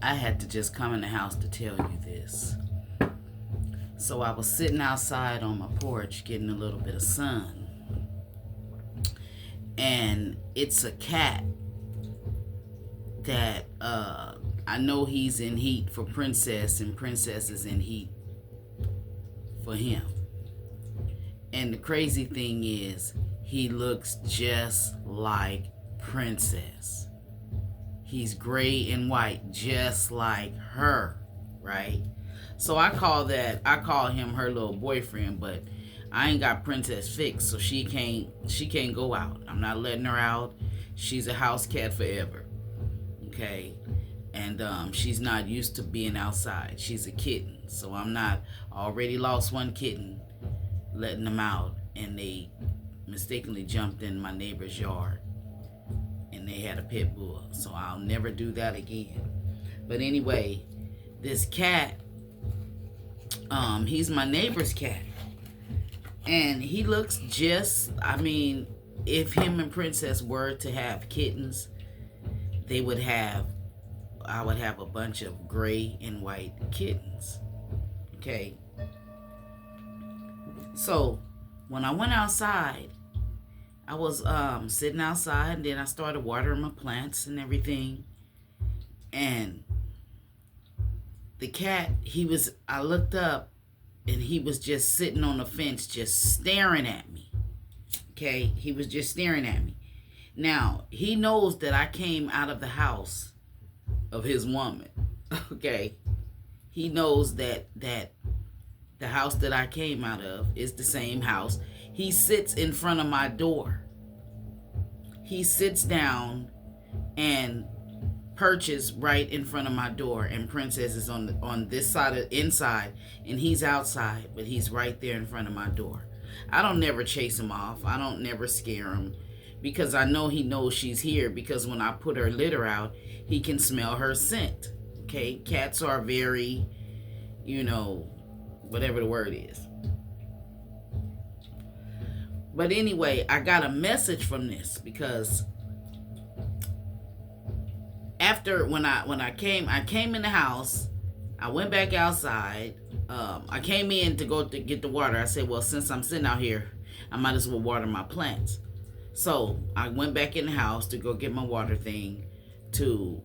I had to just come in the house to tell you this. So I was sitting outside on my porch getting a little bit of sun. And it's a cat that I know he's in heat for Princess, and Princess is in heat for him. And the crazy thing is, he looks just like Princess. He's gray and white, just like her, right? So I call him her little boyfriend, but I ain't got Princess fixed, so she can't go out. I'm not letting her out. She's a house cat forever. Okay? And she's not used to being outside. She's a kitten. So I'm not, I already lost one kitten letting them out, and they mistakenly jumped in my neighbor's yard, and they had a pit bull. So I'll never do that again. But anyway, this cat, he's my neighbor's cat. And he looks just, I mean, if him and Princess were to have kittens, I would have a bunch of gray and white kittens. Okay. So when I went outside, I was sitting outside, and then I started watering my plants and everything. And the cat, I looked up, and he was just sitting on the fence, just staring at me. Okay? He was just staring at me. Now, he knows that I came out of the house of his woman. Okay? He knows that the house that I came out of is the same house. He sits in front of my door. He sits down and perches right in front of my door, and Princess is on this side of inside, and he's outside, but he's right there in front of my door. I don't never chase him off. I don't never scare him, because I know he knows she's here, because when I put her litter out, he can smell her scent. Okay? Cats are very, whatever the word is. But anyway, I got a message from this, because after when I came in the house, I went back outside. I came in to go to get the water. I said, well, since I'm sitting out here, I might as well water my plants. So I went back in the house to go get my water thing to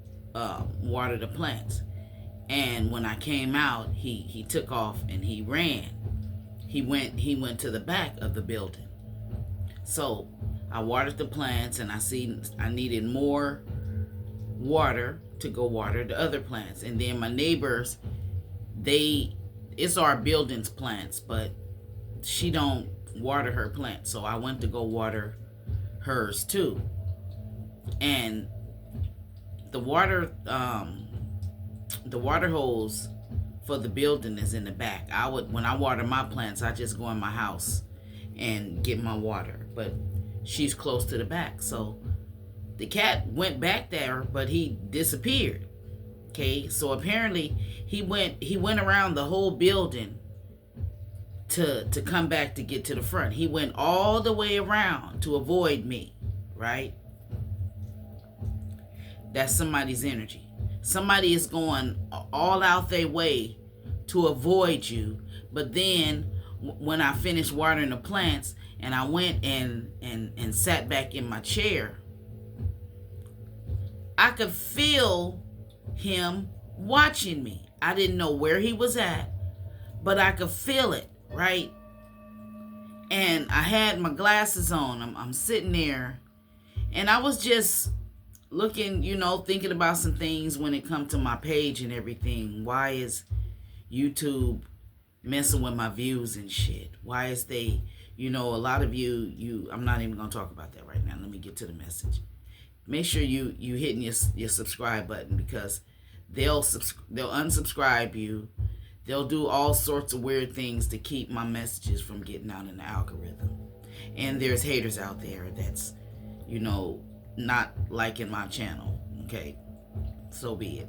water the plants. And when I came out, he took off and he ran. He went to the back of the building. So I watered the plants, and I needed more water to go water the other plants. And then my neighbors, it's our building's plants, but she don't water her plants, so I went to go water hers too. And the water hose for the building is in the back. When I water my plants, I just go in my house and get my water, but she's close to the back. So the cat went back there, but he disappeared. Okay, so apparently he went around the whole building to come back to get to the front. He went all the way around to avoid me, right? That's somebody's energy. Somebody is going all out their way to avoid you, but then when I finished watering the plants and I went and sat back in my chair, I could feel him watching me. I didn't know where he was at, but I could feel it, right? And I had my glasses on. I'm sitting there, and I was just looking, thinking about some things when it comes to my page and everything. Why is YouTube messing with my views and shit? Why is they, a lot of you, I'm not even going to talk about that right now. Let me get to the message. Make sure you hitting your subscribe button, because they'll unsubscribe you. They'll do all sorts of weird things to keep my messages from getting out in the algorithm. And there's haters out there that's, not liking my channel. Okay, so be it.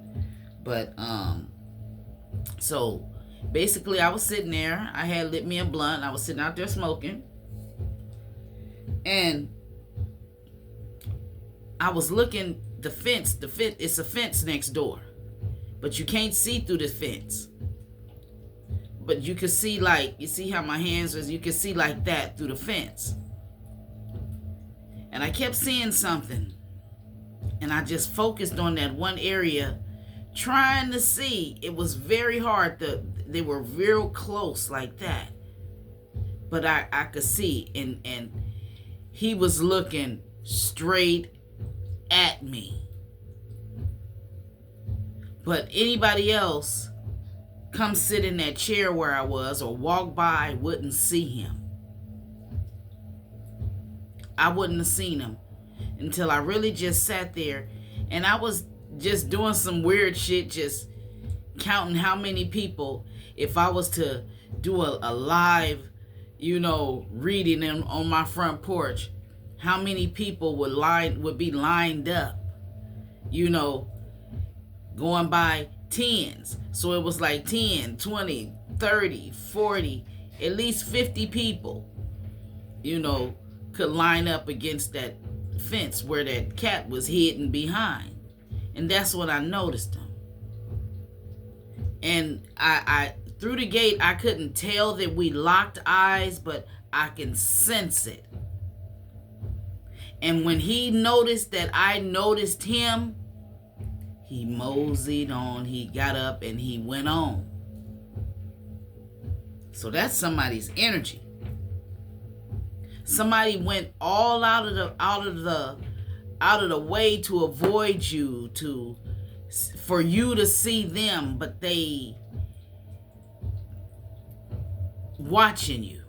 But so basically, I was sitting there. I had lit me a blunt. I was sitting out there smoking, and I was looking the fence. It's a fence next door, but you can't see through the fence. But you can see, like, you see how my hands was, you can see like that through the fence. And I kept seeing something. And I just focused on that one area, trying to see. It was very hard. They were real close like that. But I could see. And he was looking straight at me. But anybody else come sit in that chair where I was or walk by wouldn't see him. I wouldn't have seen him until I really just sat there, and I was just doing some weird shit, just counting how many people, if I was to do a live, reading on my front porch, how many people would be lined up, going by tens. So it was like 10, 20, 30, 40, at least 50 people, could line up against that fence where that cat was hidden behind. And that's what I noticed him. And I through the gate, I couldn't tell that we locked eyes, but I can sense it. And when he noticed that I noticed him, he moseyed on. He got up and he went on. So that's somebody's energy. Somebody went all out of the way to avoid you, for you to see them, but they watching you.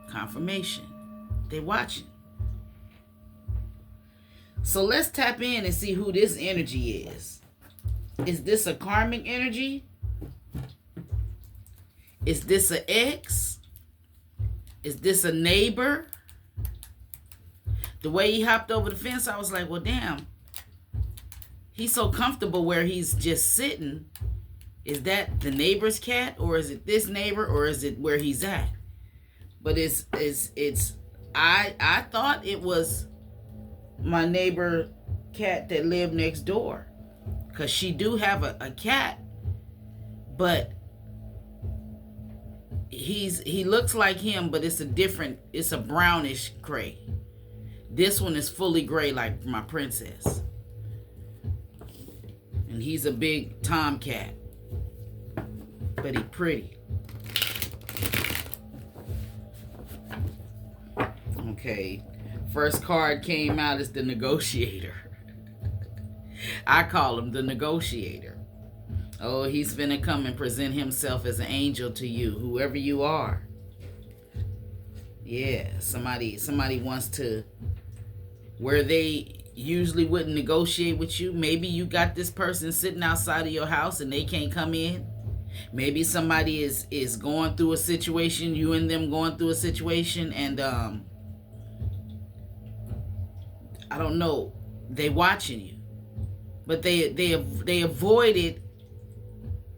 Confirmation. They watching. So let's tap in and see who this energy is. Is this a karmic energy? Is this an ex? Is this a neighbor? The way he hopped over the fence, I was like, well, damn. He's so comfortable where he's just sitting. Is that the neighbor's cat, or is it this neighbor, or is it where he's at? But I thought it was my neighbor cat that lived next door, because she do have a cat, but he looks like him, but it's a brownish gray. This one is fully gray like my princess, and he's a big tomcat, but he pretty. Okay, first card came out as the negotiator. I call him the negotiator. Oh, he's finna come and present himself as an angel to you, whoever you are. Yeah, somebody wants to, where they usually wouldn't negotiate with you. Maybe you got this person sitting outside of your house and they can't come in. Maybe somebody is going through a situation, you and them going through a situation, and I don't know, they watching you, but they avoided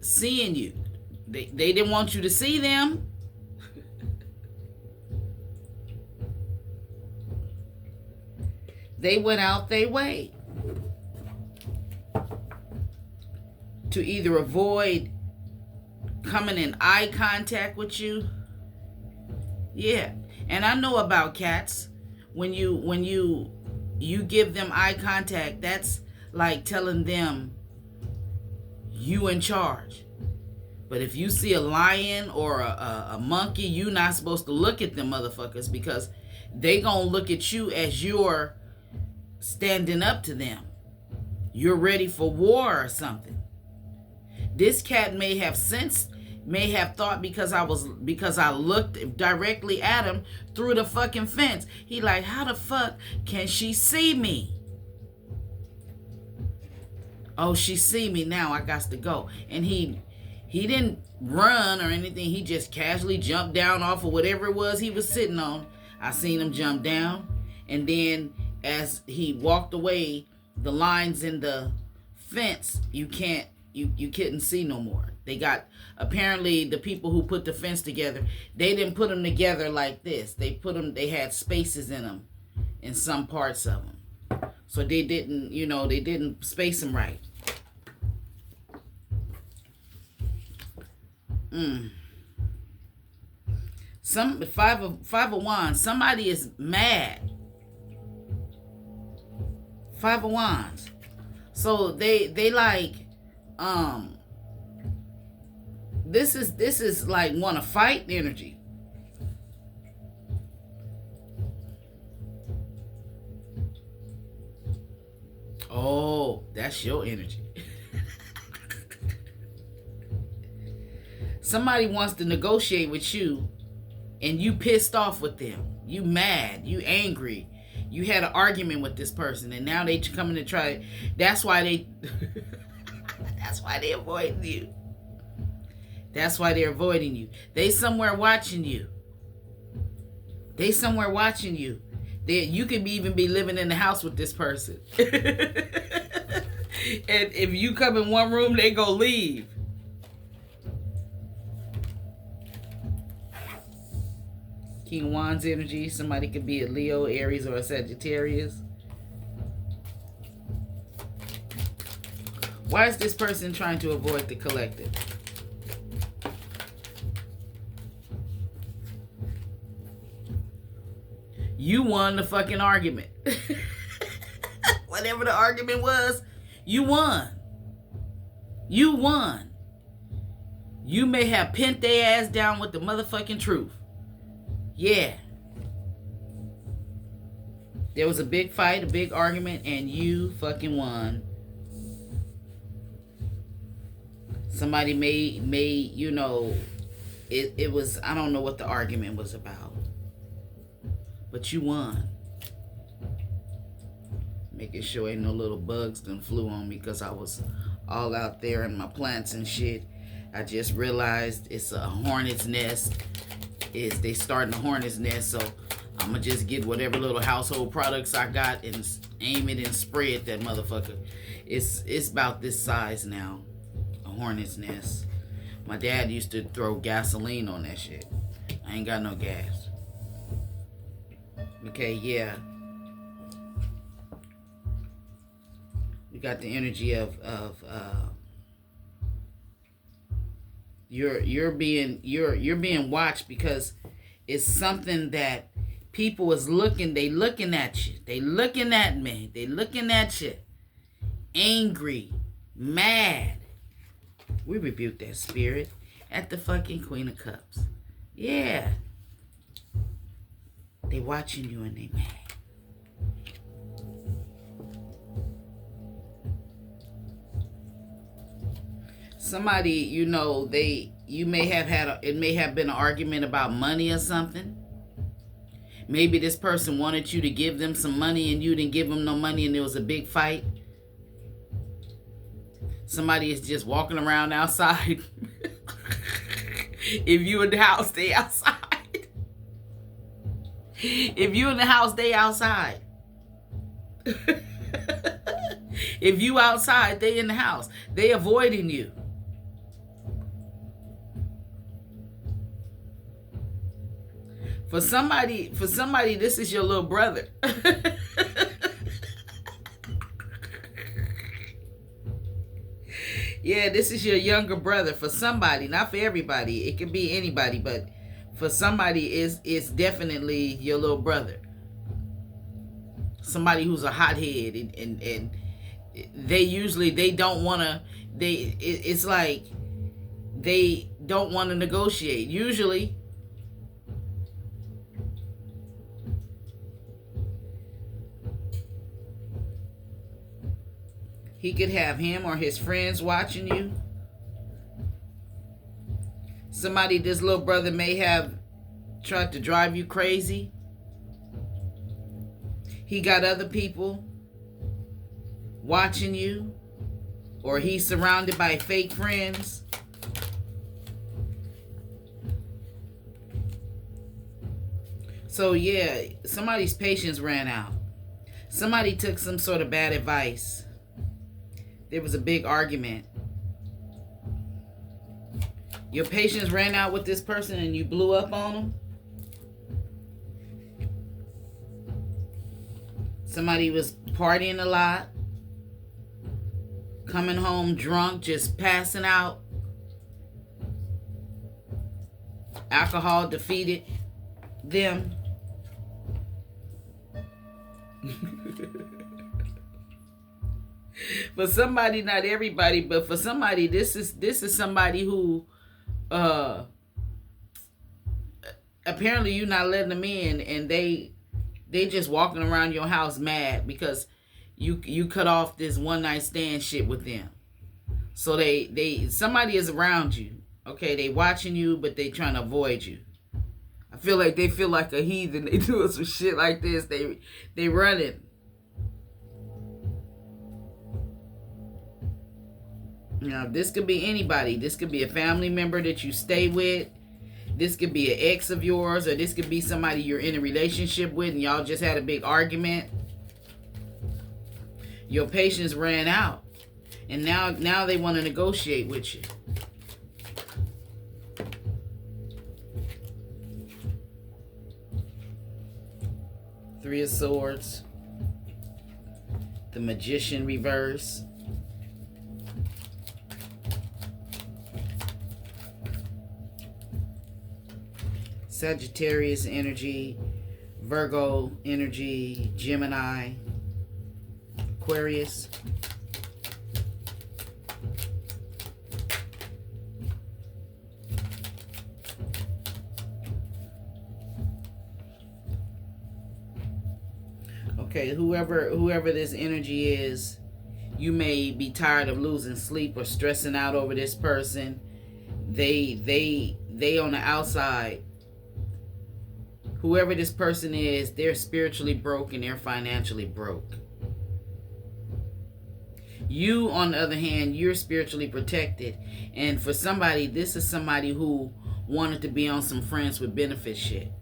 seeing you. They didn't want you to see them. They went out their way to either avoid coming in eye contact with you. Yeah, and I know about cats. When you give them eye contact, that's like telling them you in charge. But if you see a lion or a monkey, you're not supposed to look at them motherfuckers, because they gonna look at you as you're standing up to them. You're ready for war or something. This cat may have thought because I looked directly at him through the fucking fence. He like, how the fuck can she see me? Oh, she see me now, I got to go. And he didn't run or anything. He just casually jumped down off of whatever it was he was sitting on. I seen him jump down. And then as he walked away, the lines in the fence, you couldn't see no more. They got, apparently the people who put the fence together, they didn't put them together like this. They had spaces in them, in some parts of them. So they didn't space them right. Mm. Five of Wands. Somebody is mad. Five of Wands. So they like, this is like want to fight energy. Oh, that's your energy. Somebody wants to negotiate with you, and you pissed off with them. You mad. You angry. You had an argument with this person, and now they coming to try. That's why they. That's why they avoiding you. That's why they're avoiding you. They somewhere watching you. They somewhere watching you. You could even be living in the house with this person. And if you come in one room, they go leave. King Wands energy. Somebody could be a Leo, Aries, or a Sagittarius. Why is this person trying to avoid the collective? You won the fucking argument. Whatever the argument was, you won. You won. You may have pinned their ass down with the motherfucking truth. Yeah. There was a big fight, a big argument, and you fucking won. Somebody made you know, it was, I don't know what the argument was about. But you won. Making sure ain't no little bugs done flew on me because I was all out there in my plants and shit. I just realized it's a hornet's nest. They starting a hornet's nest, so I'm gonna just get whatever little household products I got and aim it and spray it, that motherfucker. It's about this size now, a hornet's nest. My dad used to throw gasoline on that shit. I ain't got no gas. Okay, yeah. We got the energy of you're being watched because it's something that people is looking. They looking at you. They looking at me. They looking at you. Angry, mad. We rebuke that spirit at the fucking Queen of Cups. Yeah. They watching you and they mad. Somebody, you know, you may have it may have been an argument about money or something. Maybe this person wanted you to give them some money and you didn't give them no money and there was a big fight. Somebody is just walking around outside. If you in the house, stay outside. If you in the house, stay outside. If you outside, they in the house. They avoiding you. For somebody, this is your little brother. Yeah, this is your younger brother. For somebody, not for everybody. It could be anybody, but for somebody, it's definitely your little brother. Somebody who's a hothead, and they don't want to. It's like they don't want to negotiate. Usually. He could have him or his friends watching you. Somebody, this little brother may have tried to drive you crazy. He got other people watching you. Or he's surrounded by fake friends. So yeah, somebody's patience ran out. Somebody took some sort of bad advice. There was a big argument. Your patience ran out with this person and you blew up on them. Somebody was partying a lot. Coming home drunk, just passing out. Alcohol defeated them. For somebody, not everybody, but for somebody, this is somebody who apparently you're not letting them in, and they just walking around your house mad because you cut off this one night stand shit with them. So somebody is around you. Okay, they watching you, but they trying to avoid you. I feel like they feel like a heathen. They doing some shit like this. They running. Now, this could be anybody. This could be a family member that you stay with. This could be an ex of yours, or this could be somebody you're in a relationship with and y'all just had a big argument. Your patience ran out. And now they want to negotiate with you. Three of Swords. The Magician reverse. Sagittarius energy, Virgo energy, Gemini, Aquarius. Okay, whoever this energy is, you may be tired of losing sleep or stressing out over this person. They on the outside. Whoever this person is, they're spiritually broke and they're financially broke. You, on the other hand, you're spiritually protected. And for somebody, this is somebody who wanted to be on some friends with benefit shit.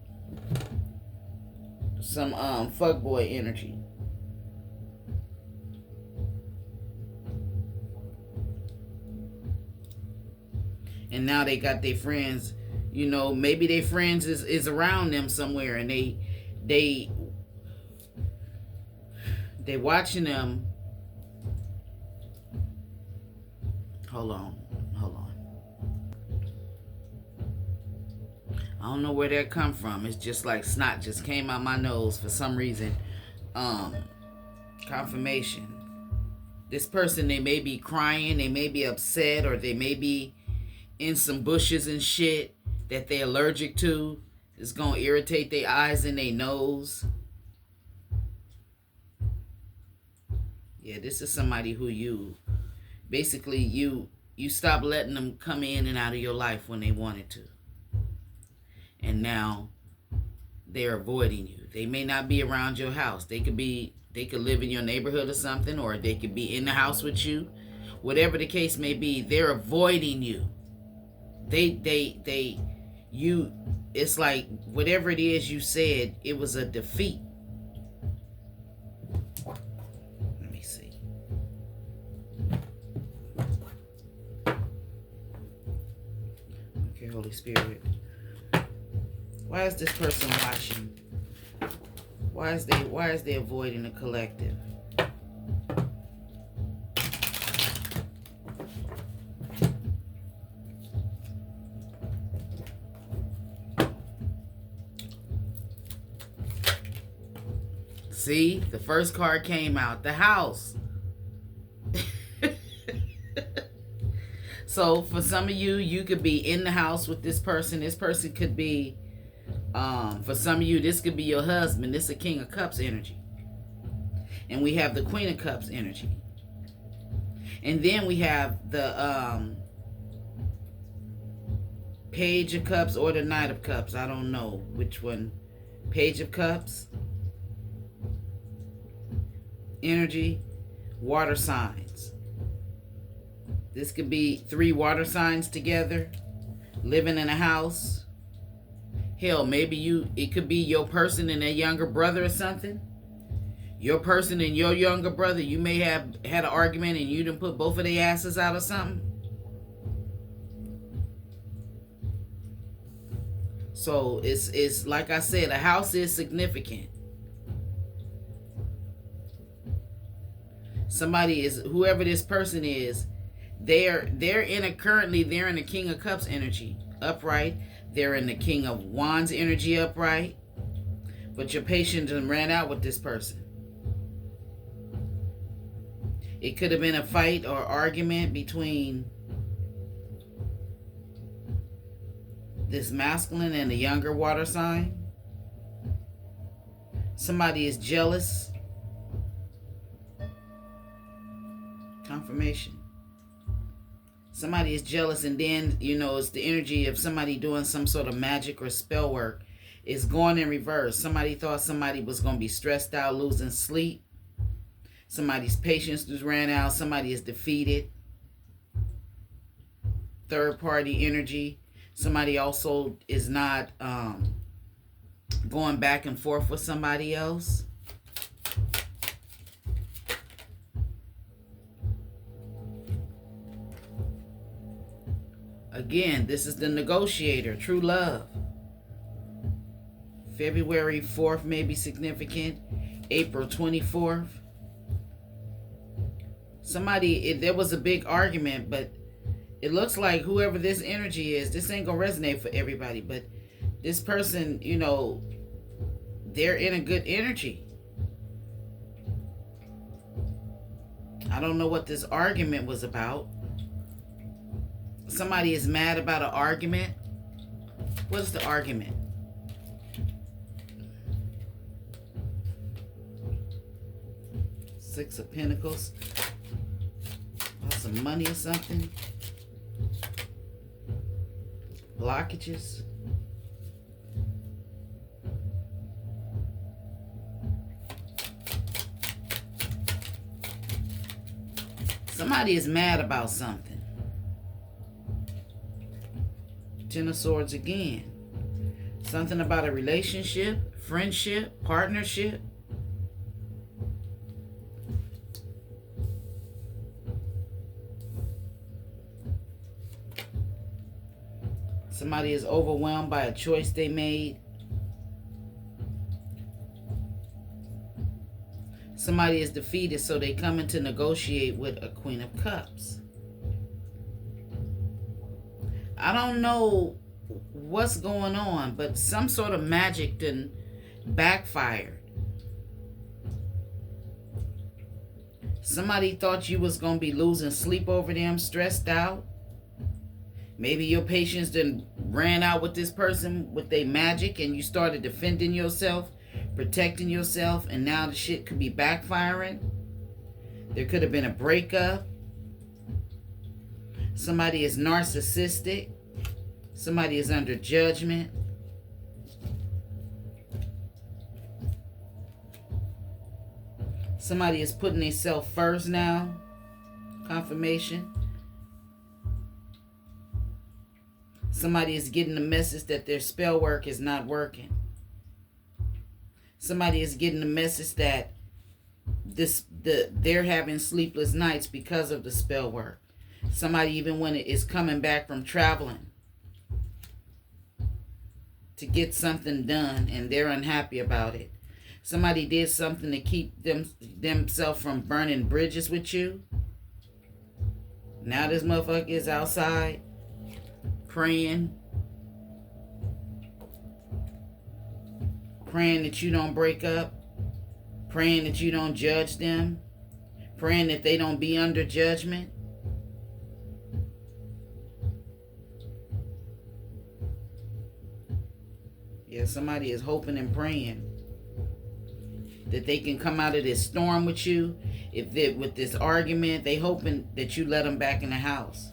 Some fuckboy energy. And now they got their friends. You know, maybe their friends is around them somewhere, and they watching them. Hold on. I don't know where that come from. It's just like snot just came out my nose for some reason. Confirmation. This person, they may be crying, they may be upset, or they may be in some bushes and shit that they're allergic to. It's gonna irritate their eyes and their nose. Yeah, this is somebody who you stop letting them come in and out of your life when they wanted to. And now they're avoiding you. They may not be around your house. They could live in your neighborhood or something, or they could be in the house with you. Whatever the case may be, they're avoiding you. It's like whatever it is you said, it was a defeat. Let me see. Okay, Holy Spirit. Why is this person watching? Why is they avoiding the collective? See, the first card came out, the house. So for some of you, you could be in the house with this person. This person could be, for some of you, this could be your husband. This is a King of Cups energy. And we have the Queen of Cups energy. And then we have the Page of Cups or the Knight of Cups. I don't know which one. Page of Cups energy, water signs. This could be 3 water signs together, living in a house. Hell, maybe it could be your person and their younger brother or something. Your person and your younger brother, you may have had an argument and you done put both of their asses out or something. So it's like I said, a house is significant. Somebody is, whoever this person is, they're in a King of Cups energy, upright. They're in the King of Wands energy upright. But your patience ran out with this person. It could have been a fight or argument between this masculine and the younger water sign. Somebody is jealous. Confirmation. Somebody is jealous, and then, it's the energy of somebody doing some sort of magic or spell work. It's going in reverse. Somebody thought somebody was going to be stressed out, losing sleep. Somebody's patience just ran out. Somebody is defeated. Third party energy. Somebody also is not going back and forth with somebody else. Again, this is the negotiator, true love. February 4th may be significant. April 24th. There was a big argument, but it looks like whoever this energy is, this ain't gonna resonate for everybody, but this person, they're in a good energy. I don't know what this argument was about. Somebody is mad about an argument. What is the argument? Six of Pentacles. About some money or something. Blockages. Somebody is mad about something. Ten of Swords again. Something about a relationship, friendship, partnership. Somebody is overwhelmed by a choice they made. Somebody is defeated, so they come in to negotiate with a Queen of Cups. I don't know what's going on, but some sort of magic then backfired. Somebody thought you was going to be losing sleep over them, stressed out. Maybe your patience then ran out with this person with their magic, and you started defending yourself, protecting yourself, and now the shit could be backfiring. There could have been a breakup. Somebody is narcissistic. Somebody is under judgment. Somebody is putting themselves first now. Confirmation. Somebody is getting the message that their spell work is not working. Somebody is getting the message that they're having sleepless nights because of the spell work. Somebody even when it is coming back from traveling to get something done and they're unhappy about it. Somebody did something to keep themselves from burning bridges with you. Now this motherfucker is outside praying that you don't break up, praying that you don't judge them, praying that they don't be under judgment. Yeah, somebody is hoping and praying that they can come out of this storm with you. If they with this argument, they hoping that you let them back in the house.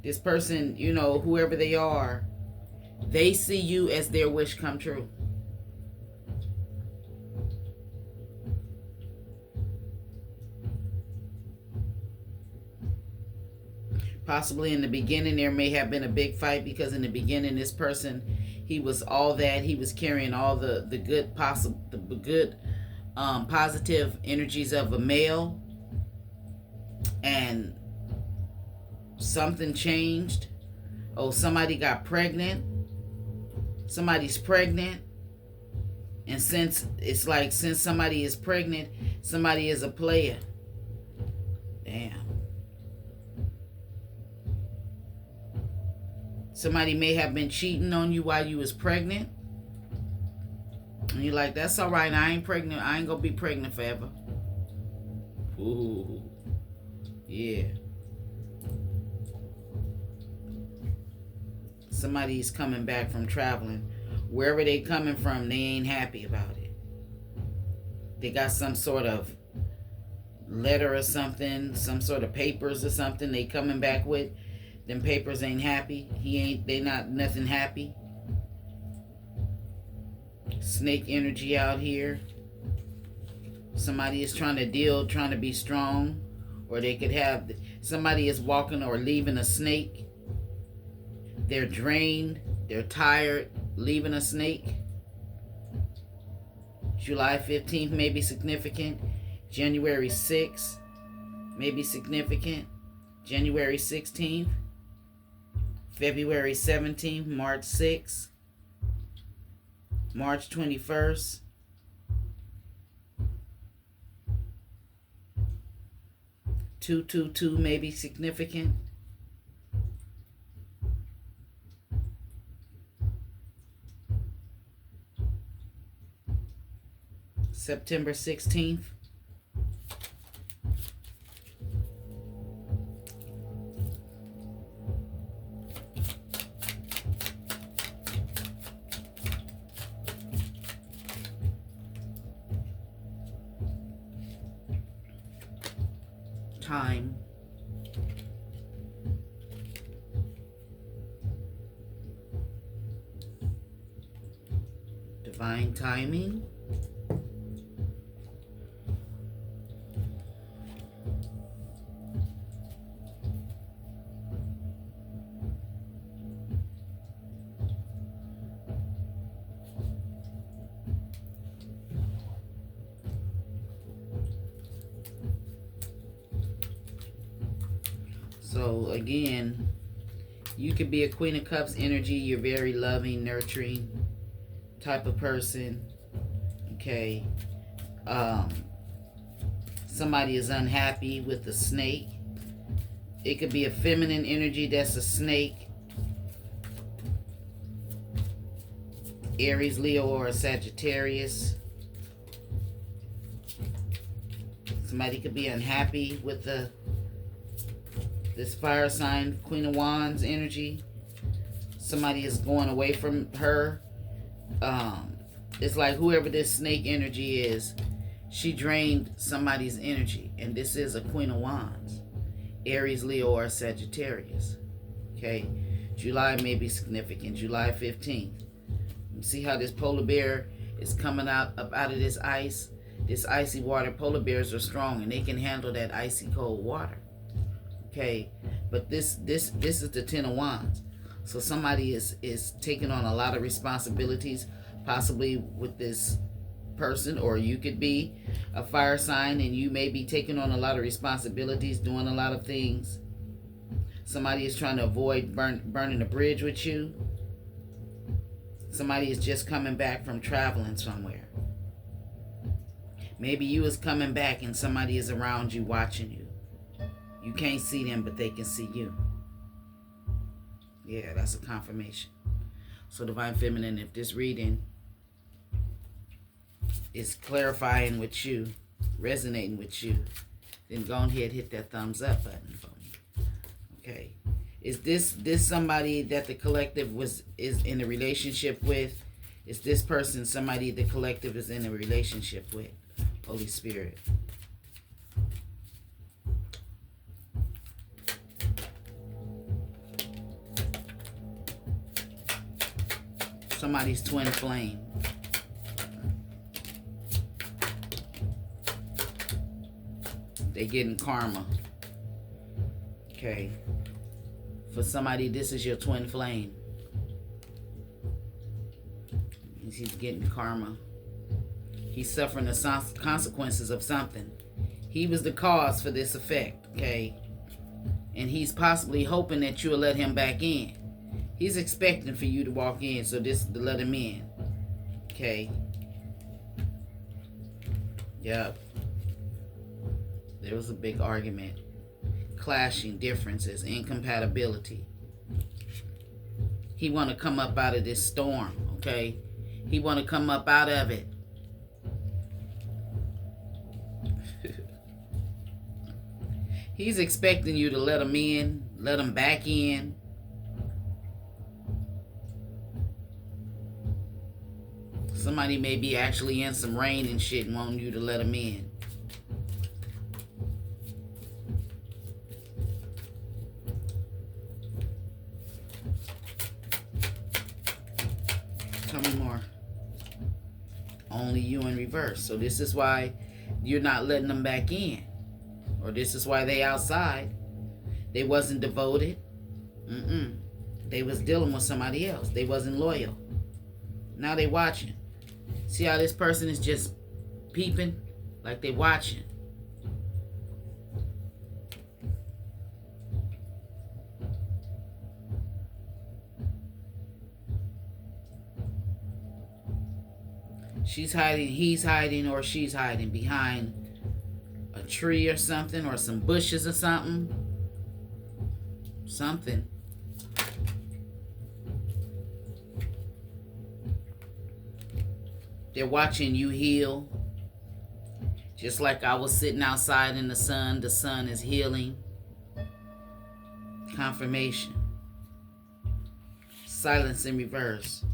This person, whoever they are, they see you as their wish come true. Possibly in the beginning there may have been a big fight, because in the beginning this person, he was all that. He was carrying all the good positive energies of a male, and something changed. Oh, somebody got pregnant. Somebody's pregnant. And since somebody is pregnant, somebody is a player. Damn. Somebody may have been cheating on you while you was pregnant. And you're like, that's all right. I ain't pregnant. I ain't going to be pregnant forever. Ooh. Yeah. Somebody's coming back from traveling. Wherever they coming from, they ain't happy about it. They got some sort of letter or something, some sort of papers or something they coming back with. Them papers ain't happy. They not nothing happy. Snake energy out here. Somebody is trying to be strong. Or they could have, somebody is walking or leaving a snake. They're drained. They're tired. Leaving a snake. July 15th may be significant. January 6th may be significant. January 16th. February 17th. March 6th. March 21st. Two may be significant. September 16th. Time. Divine timing. So again, you could be a Queen of Cups energy. You're very loving, nurturing type of person. Okay. Somebody is unhappy with the snake. It could be a feminine energy that's a snake. Aries, Leo, or a Sagittarius. Somebody could be unhappy with this fire sign, Queen of Wands energy. Somebody is going away from her. It's like whoever this snake energy is, she drained somebody's energy. And this is a Queen of Wands. Aries, Leo, or Sagittarius. Okay. July may be significant. July 15th. See how this polar bear is coming up out of this ice? This icy water. Polar bears are strong and they can handle that icy cold water. Okay, but this is the Ten of Wands. So somebody is taking on a lot of responsibilities, possibly with this person, or you could be a fire sign and you may be taking on a lot of responsibilities, doing a lot of things. Somebody is trying to avoid burning a bridge with you. Somebody is just coming back from traveling somewhere. Maybe you is coming back and somebody is around you watching you. You can't see them, but they can see you. Yeah, that's a confirmation. So Divine Feminine, if this reading is clarifying with you, resonating with you, then go ahead, hit that thumbs up button for me. Okay. Is this somebody that the collective is in a relationship with? Is this person somebody the collective is in a relationship with? Holy Spirit. Somebody's twin flame. They getting karma. Okay. For somebody, this is your twin flame. He's getting karma. He's suffering the consequences of something. He was the cause for this effect, okay? And he's possibly hoping that you'll let him back in. He's expecting for you to walk in, so this to let him in. Okay. Yep. There was a big argument. Clashing differences, incompatibility. He want to come up out of this storm, okay? He want to come up out of it. He's expecting you to let him in, let him back in. Somebody may be actually in some rain and shit and wanting you to let him in. Tell me more. Only you in reverse. So this is why you're not letting them back in. Or this is why they outside. They wasn't devoted. They was dealing with somebody else. They wasn't loyal. Now they watching. See how this person is just peeping? Like they watching. She's hiding, he's hiding, or she's hiding behind a tree or something, or some bushes or something. Something. They're watching you heal. Just like I was sitting outside in the sun is healing. Confirmation. Silence in reverse.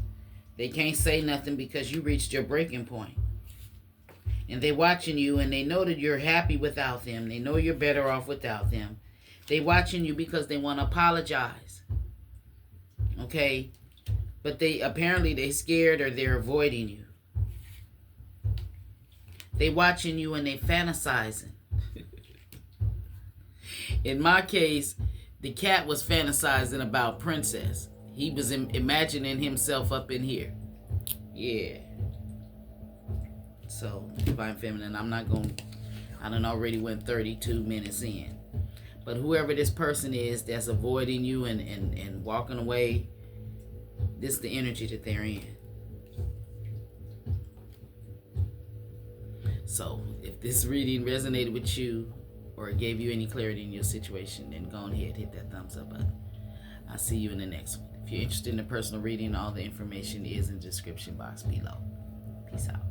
They can't say nothing because you reached your breaking point. And they're watching you and they know that you're happy without them. They know you're better off without them. They're watching you because they want to apologize. Okay? But they're scared or they're avoiding you. They watching you and they fantasizing. In my case, the cat was fantasizing about Princess. He was imagining himself up in here. Yeah. So, Divine Feminine, I done already went 32 minutes in. But whoever this person is that's avoiding you and walking away, this is the energy that they're in. So, if this reading resonated with you or gave you any clarity in your situation, then go ahead, hit that thumbs up button. I'll see you in the next one. If you're interested in a personal reading, all the information is in the description box below. Peace out.